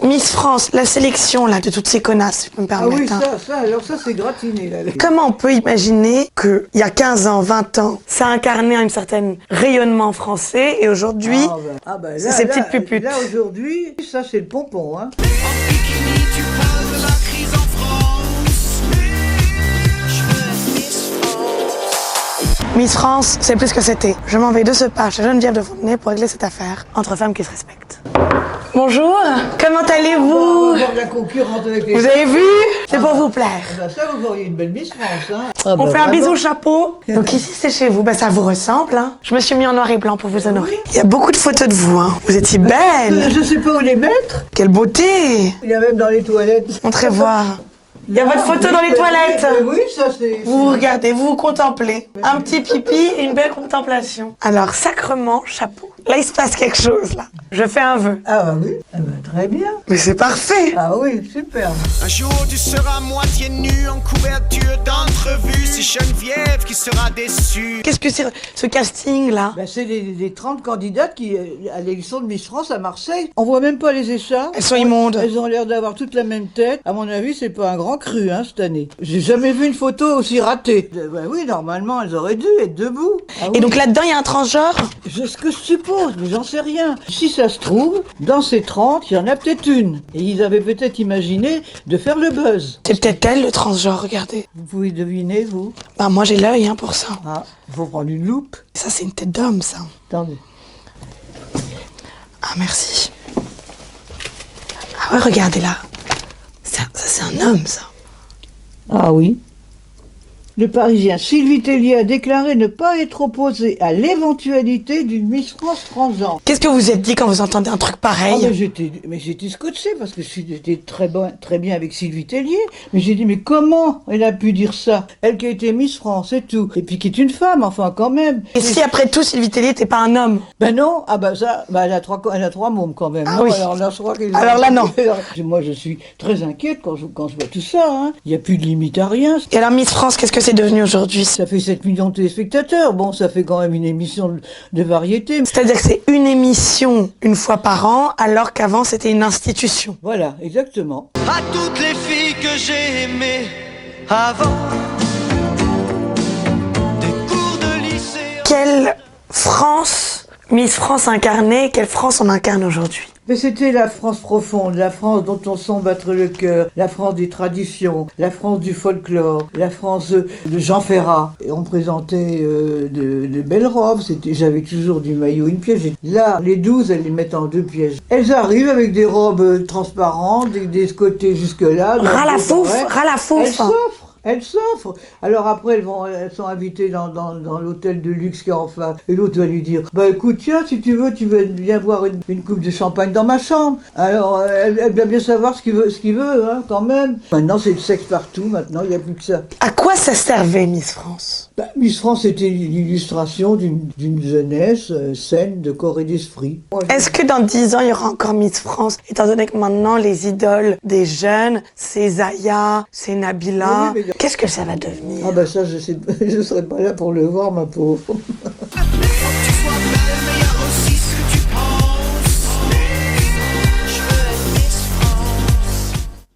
Miss France, la sélection là de toutes ces connasses, si je peux me Ah oui, permettre. alors ça c'est gratiné. Là. Comment on peut imaginer qu'il y a 15 ans, 20 ans, ça incarnait un certain rayonnement français et aujourd'hui, c'est ces petites puputes. Là aujourd'hui, ça c'est le pompon. Hein. Miss France, c'est plus que c'était. Je m'en vais de ce pas chez Geneviève de Fontenay pour régler cette affaire entre femmes qui se respectent. Bonjour, comment allez-vous? On va voir la concurrente avec les... Vous avez vu? C'est pour vous plaire. Ça, vous auriez une belle Miss France. Hein. On fait un bisou au chapeau. Donc ici, c'est chez vous. Ça vous ressemble. Hein. Je me suis mis en noir et blanc pour vous honorer. Il y a beaucoup de photos de vous. Hein. Vous étiez belle. Je sais pas où les mettre. Quelle beauté. Il y a même dans les toilettes. Montrez voir. Il y a votre photo dans les toilettes. Oui, ça c'est... Vous regardez, vous vous contemplez. Un petit pipi et une belle contemplation. Alors, sacrement, chapeau. Là, il se passe quelque chose, là. Je fais un vœu. Ah bah oui, très bien. Mais c'est parfait. Ah oui, super. Un jour tu seras moitié nu en couverture d'entrevue. C'est Geneviève qui sera déçue. Qu'est-ce que c'est ce casting-là? Ben, c'est les 30 candidates qui, à l'élection de Miss France à Marseille. On voit même pas les écharpes. Elles sont immondes. Elles ont l'air d'avoir toutes la même tête. À mon avis, c'est pas un grand cru, hein, cette année. J'ai jamais vu une photo aussi ratée. Ben oui, normalement, elles auraient dû être debout. Ah, Et oui. donc là-dedans, il y a un transgenre? Ce que je suppose, mais j'en sais rien. Si ça se trouve, dans ces 30, il y en a peut-être une. Et ils avaient peut-être imaginé de faire le buzz. C'est peut-être elle, le transgenre, regardez. Vous pouvez deviner, vous? Bah, moi, j'ai l'œil, hein, pour ça. Ah, il faut prendre une loupe. Ça, c'est une tête d'homme, ça. Attendez. Ah, merci. Ah ouais, regardez là. Ça, c'est un homme, ça. Ah oui. Le Parisien Sylvie Tellier a déclaré ne pas être opposé à l'éventualité d'une Miss France transgenre. Qu'est-ce que vous êtes dit quand vous entendez un truc pareil? Ah, mais j'étais scotché parce que j'étais très bien avec Sylvie Tellier. Mais j'ai dit, mais comment elle a pu dire ça? Elle qui a été Miss France et tout. Et puis qui est une femme, enfin, quand même. Et si après tout, Sylvie Tellier n'était pas un homme? Ben non, ah ben ça, ben elle a trois mômes quand même. Ah non, oui. Alors là, je crois qu'il... Alors là, non. Moi, je suis très inquiète quand je vois tout ça. Hein. Il n'y a plus de limite à rien. Et alors, Miss France, qu'est-ce que c'est devenu aujourd'hui? Ça fait 7 millions de téléspectateurs. Bon, ça fait quand même une émission de variété. C'est-à-dire que c'est une émission une fois par an, alors qu'avant c'était une institution. Voilà, exactement. À toutes les filles que j'ai aimées avant des cours de lycée. Quelle France, Miss France incarnée, quelle France on incarne aujourd'hui? Mais c'était la France profonde, la France dont on sent battre le cœur, la France des traditions, la France du folklore, la France de Jean Ferrat. Et on présentait de belles robes, j'avais toujours du maillot, une pièce. Là, les 12, elles les mettent en 2 pièces. Elles arrivent avec des robes transparentes, des côtés jusque-là. Ras la fouf, ras la Elles fouf. s'offrent. Elles s'offrent. Alors après, elles sont invitées dans l'hôtel de luxe qui est en face. Et l'autre va lui dire, bah écoute, tiens, si tu veux, viens boire une coupe de champagne dans ma chambre. Alors, elle doit bien savoir ce qu'il veut, hein, quand même. Maintenant, c'est le sexe partout, maintenant, il n'y a plus que ça. À quoi ça servait, Miss France? Bah, Miss France, c'était l'illustration d'une jeunesse saine de corps et d'esprit. Est-ce que dans 10 ans, il y aura encore Miss France, étant donné que maintenant, les idoles des jeunes, c'est Zaya, c'est Nabila, Oui, mais... qu'est-ce que ça va devenir? Ah bah ça, je serais pas là pour le voir, ma pauvre.